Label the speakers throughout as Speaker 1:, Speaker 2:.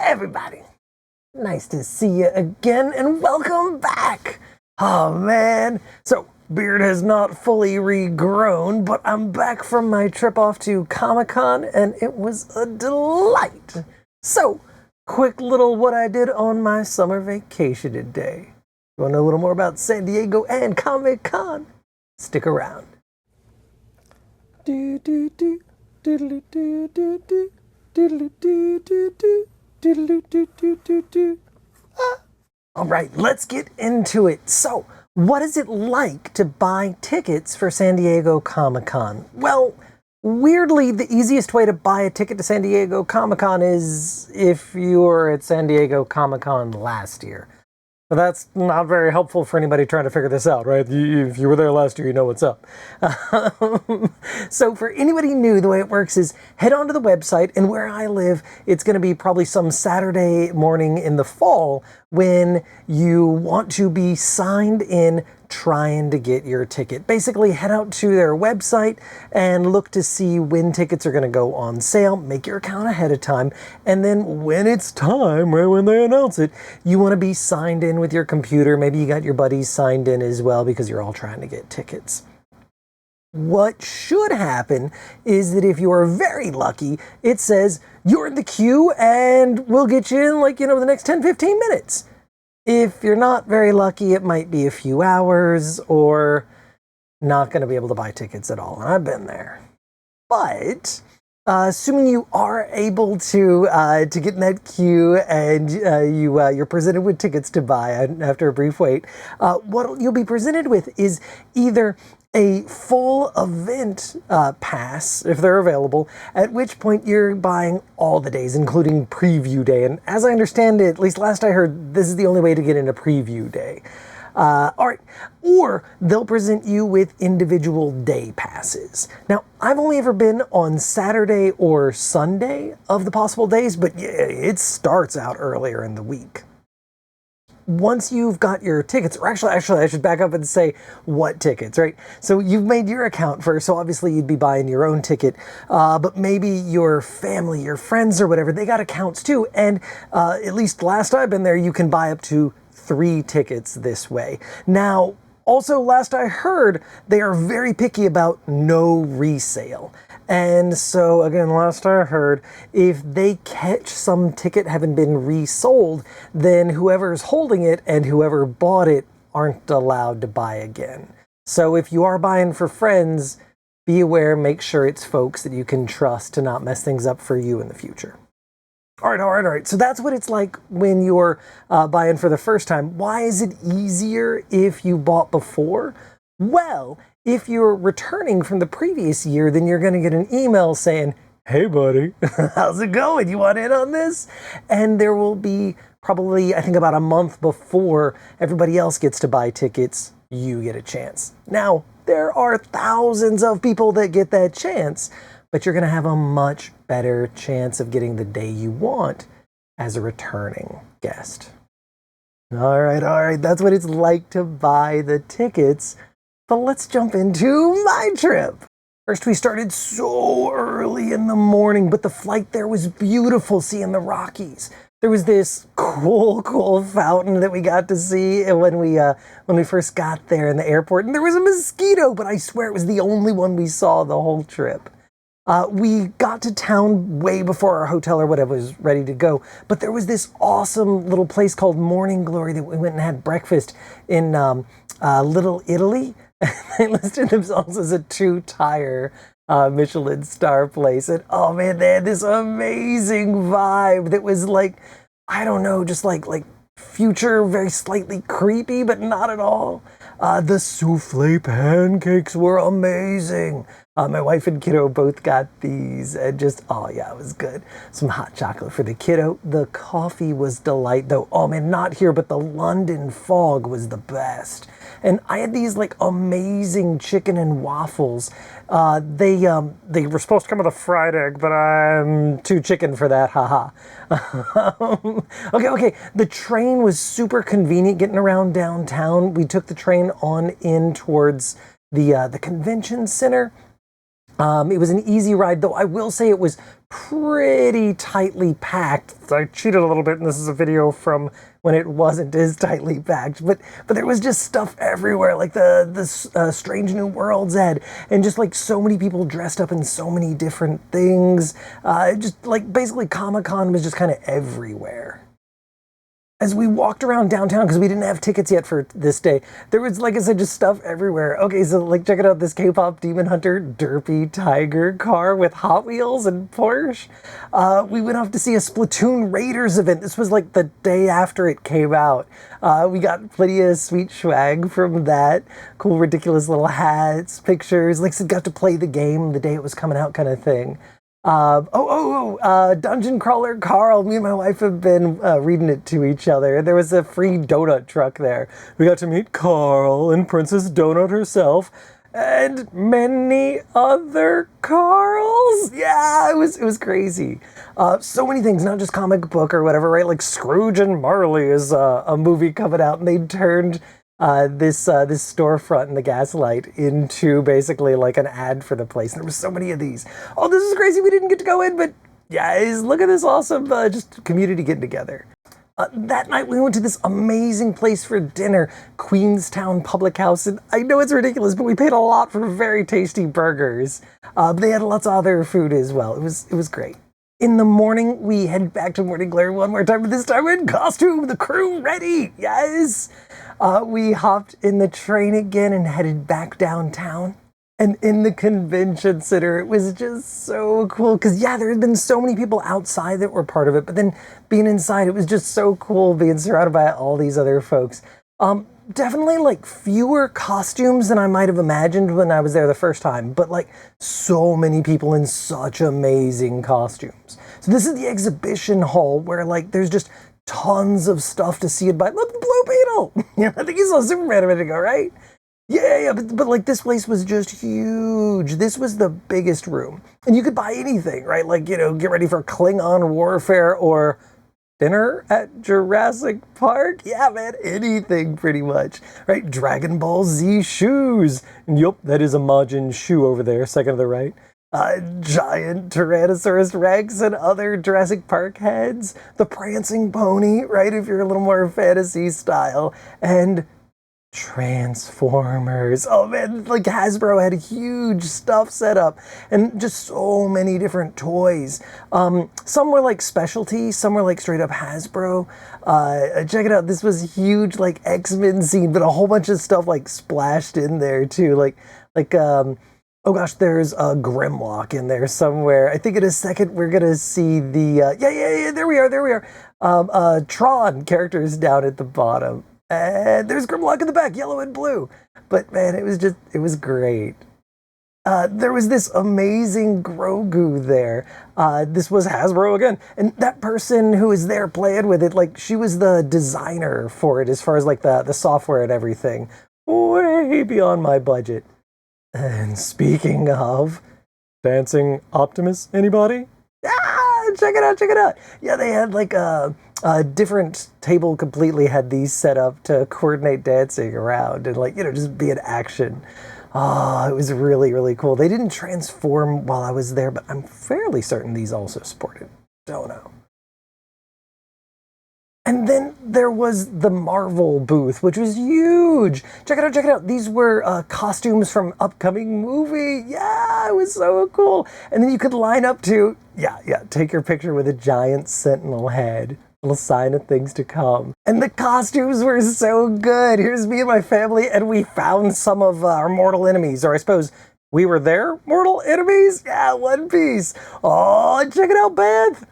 Speaker 1: everybody. Nice to see you again and welcome back. Oh man, so beard has not fully regrown, but I'm back from my trip off to Comic-Con and it was a delight. So, quick little what I did on my summer vacation today. You want to know a little more about San Diego and Comic-Con? Stick around. Do do do diddly do do do diddly do do do diddly do do do do. All right, let's get into it. So, what is it like to buy tickets for San Diego Comic-Con? Well, weirdly, the easiest way to buy a ticket to San Diego Comic-Con is if you were at San Diego Comic-Con last year. But that's not very helpful for anybody trying to figure this out, right? If you were there last year, you know what's up. So for anybody new, the way it works is head onto the website, and where I live, it's going to be probably some Saturday morning in the fall when you want to be signed in trying to get your ticket. Basically, head out to their website and look to see when tickets are going to go on sale. Make your account ahead of time, and then when it's time, right when they announce it, you want to be signed in with your computer. Maybe you got your buddies signed in as well because you're all trying to get tickets. What should happen is that if you're very lucky, it says you're in the queue and we'll get you in the next 10-15 minutes. If you're not very lucky, it might be a few hours or not going to be able to buy tickets at all. And I've been there. But assuming you are able to get in that queue and you're presented with tickets to buy after a brief wait, what you'll be presented with is either a full event pass, if they're available, at which point you're buying all the days, including preview day. And as I understand it, at least last I heard, this is the only way to get into preview day. All right, or they'll present you with individual day passes. Now, I've only ever been on Saturday or Sunday of the possible days, but yeah, it starts out earlier in the week. Once you've got your tickets, or actually, I should back up and say what tickets, right? So you've made your account first, so obviously you'd be buying your own ticket, but maybe your family, your friends or whatever, they got accounts too, and at least last I've been there, you can buy up to 3 tickets this way. Now, also last I heard, they are very picky about no resale. And so, again, last I heard, if they catch some ticket having been resold, then whoever's holding it and whoever bought it aren't allowed to buy again. So if you are buying for friends, be aware, make sure it's folks that you can trust to not mess things up for you in the future. All right. So that's what it's like when you're buying for the first time. Why is it easier if you bought before? Well, if you're returning from the previous year, then you're going to get an email saying, hey, buddy, how's it going? You want in on this? And there will be probably, I think, about a month before everybody else gets to buy tickets, you get a chance. Now, there are thousands of people that get that chance, but you're going to have a much better chance of getting the day you want as a returning guest. All right. That's what it's like to buy the tickets. But let's jump into my trip. First, we started so early in the morning, but the flight there was beautiful, seeing the Rockies. There was this cool fountain that we got to see when we first got there in the airport. And there was a mosquito, but I swear it was the only one we saw the whole trip. We got to town way before our hotel or whatever was ready to go, but there was this awesome little place called Morning Glory that we went and had breakfast in Little Italy. They listed themselves as a 2-tire Michelin star place. And oh man, they had this amazing vibe that was like, I don't know, just like future, very slightly creepy, but not at all. The souffle pancakes were amazing. My wife and kiddo both got these and just, oh yeah, it was good. Some hot chocolate for the kiddo. The coffee was delight though. Oh man, not here, but the London fog was the best. And I had these amazing chicken and waffles. They were supposed to come with a fried egg, but I'm too chicken for that, haha. Okay. The train was super convenient getting around downtown. We took the train on in towards the convention center. It was an easy ride, though I will say it was pretty tightly packed. I cheated a little bit, and this is a video from when it wasn't as tightly packed. But there was just stuff everywhere, like the Strange New Worlds had, and just like so many people dressed up in so many different things. Just like basically Comic-Con was just kind of everywhere. As we walked around downtown, because we didn't have tickets yet for this day, there was, like I said, just stuff everywhere. Okay, so like check it out, this K-pop Demon Hunter derpy tiger car with Hot Wheels and Porsche. We went off to see a Splatoon Raiders event. This was like the day after it came out. We got plenty of sweet swag from that. Cool, ridiculous little hats, pictures. Like I said, got to play the game the day it was coming out kind of thing. Dungeon Crawler Carl. Me and my wife have been reading it to each other. There was a free donut truck there. We got to meet Carl and Princess Donut herself, and many other Carls. Yeah, it was crazy. So many things, not just comic book or whatever, right? Like Scrooge and Marley is a movie coming out, and they turned this storefront in the Gaslight into basically like an ad for the place. And there were so many of these. Oh, this is crazy. We didn't get to go in, but guys, look at this awesome just community getting together. That night we went to this amazing place for dinner, Queenstown Public House, and I know it's ridiculous, but we paid a lot for very tasty burgers. But they had lots of other food as well. It was great. In the morning, we headed back to Morning Glare one more time, but this time in costume, the crew ready, yes! We hopped in the train again and headed back downtown. And in the convention center, it was just so cool. Because, yeah, there had been so many people outside that were part of it. But then being inside, it was just so cool being surrounded by all these other folks. Definitely, like, fewer costumes than I might have imagined when I was there the first time. But, like, so many people in such amazing costumes. So this is the exhibition hall where, like, there's just tons of stuff to see and buy. Look, the Blue Beetle! Yeah, I think you saw Superman a minute ago, right? Yeah, but like this place was just huge. This was the biggest room. And you could buy anything, right? Like, you know, get ready for Klingon warfare or dinner at Jurassic Park. Yeah, man, anything pretty much, right? Dragon Ball Z shoes. And yup, that is a Majin shoe over there, second to the right. Giant Tyrannosaurus Rex and other Jurassic Park heads. The Prancing Pony, right? If you're a little more fantasy style. And Transformers. Oh man, like Hasbro had huge stuff set up and just so many different toys. Some were like specialty, some were like straight up Hasbro. Check it out, this was huge like X-Men scene, but a whole bunch of stuff like splashed in there too. Oh gosh, there's a Grimlock in there somewhere. I think in a second we're gonna see the there we are. Tron characters down at the bottom. And there's Grimlock in the back, yellow and blue. But man, it was great. There was this amazing Grogu there. This was Hasbro again. And that person who was there playing with it, like she was the designer for it as far as like the software and everything. Way beyond my budget. And speaking of Dancing Optimus, anybody? Check it out. Yeah, they had like a different table completely had these set up to coordinate dancing around and like, you know, just be an action. Oh, it was really, really cool. They didn't transform while I was there, but I'm fairly certain these also supported. Don't know. And then there was the Marvel booth, which was huge. Check it out. These were costumes from upcoming movie. Yeah, it was so cool. And then you could line up to, take your picture with a giant sentinel head. Little sign of things to come. And the costumes were so good. Here's me and my family, and we found some of our mortal enemies, or I suppose we were their mortal enemies? Yeah, One Piece. Oh, check it out, Beth.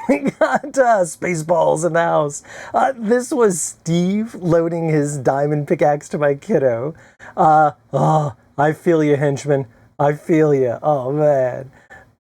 Speaker 1: We got Spaceballs in the house. This was Steve loading his diamond pickaxe to my kiddo. I feel you, henchman. I feel you. Oh, man.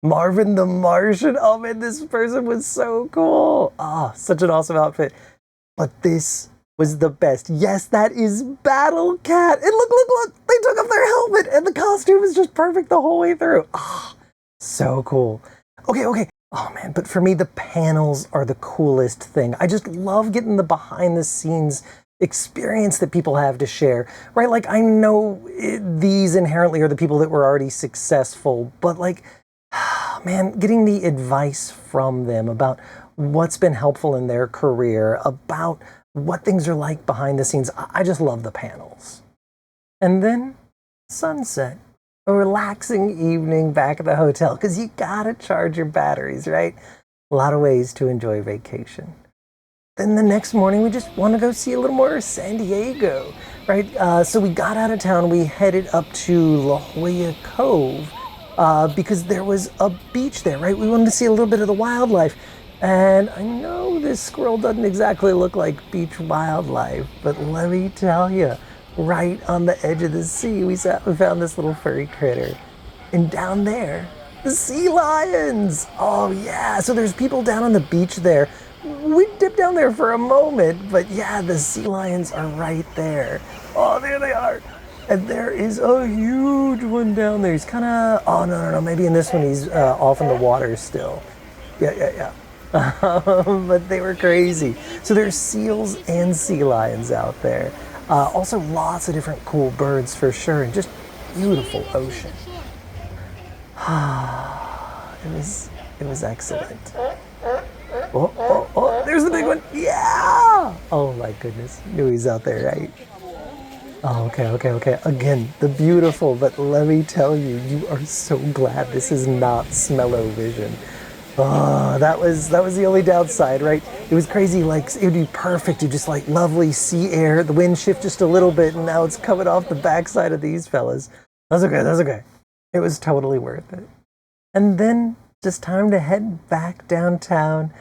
Speaker 1: Marvin the Martian. Oh, man, this person was so cool. Such an awesome outfit. But this was the best. Yes, that is Battle Cat. And look, they took off their helmet and the costume is just perfect the whole way through. So cool. Okay. Oh man, but for me, the panels are the coolest thing. I just love getting the behind the scenes experience that people have to share, right? Like I know these inherently are the people that were already successful, but like, man, getting the advice from them about what's been helpful in their career, about what things are like behind the scenes. I just love the panels. And then sunset, a relaxing evening back at the hotel, because you gotta charge your batteries, right? A lot of ways to enjoy vacation. Then the next morning, we just want to go see a little more San Diego, right? So we got out of town, we headed up to La Jolla Cove because there was a beach there, right? We wanted to see a little bit of the wildlife. And I know this squirrel doesn't exactly look like beach wildlife, but let me tell you, right on the edge of the sea, we found this little furry critter. And down there, the sea lions. Oh yeah, so there's people down on the beach there. We dipped down there for a moment, but yeah, the sea lions are right there. Oh, there they are. And there is a huge one down there. He's kind of, oh no, maybe in this one he's off in the water still. Yeah. But they were crazy. So there's seals and sea lions out there. Also lots of different cool birds for sure, and just beautiful ocean. It was excellent. Oh, there's the big one. Yeah. Oh my goodness. Knew he's out there, right? Oh, okay. Again, the beautiful, but let me tell you, you are so glad this is not smell-o-vision. Oh, that was the only downside, right? It was crazy, like it would be perfect. You just like lovely sea air, the wind shift just a little bit, and now it's coming off the backside of these fellas. That's okay. It was totally worth it. And then just time to head back downtown,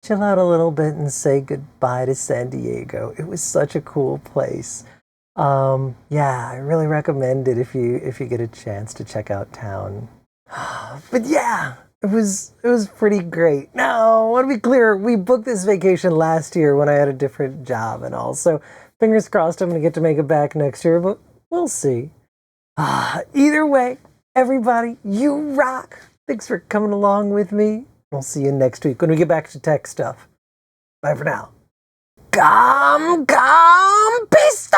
Speaker 1: chill out a little bit, and say goodbye to San Diego. It was such a cool place. Yeah, I really recommend it if you get a chance to check out town. But yeah, it was pretty great. Now, I want to be clear, we booked this vacation last year when I had a different job and all. So fingers crossed I'm gonna get to make it back next year, but we'll see. Either way, everybody, you rock. Thanks for coming along with me. We'll see you next week when we get back to tech stuff. Bye for now. Pista!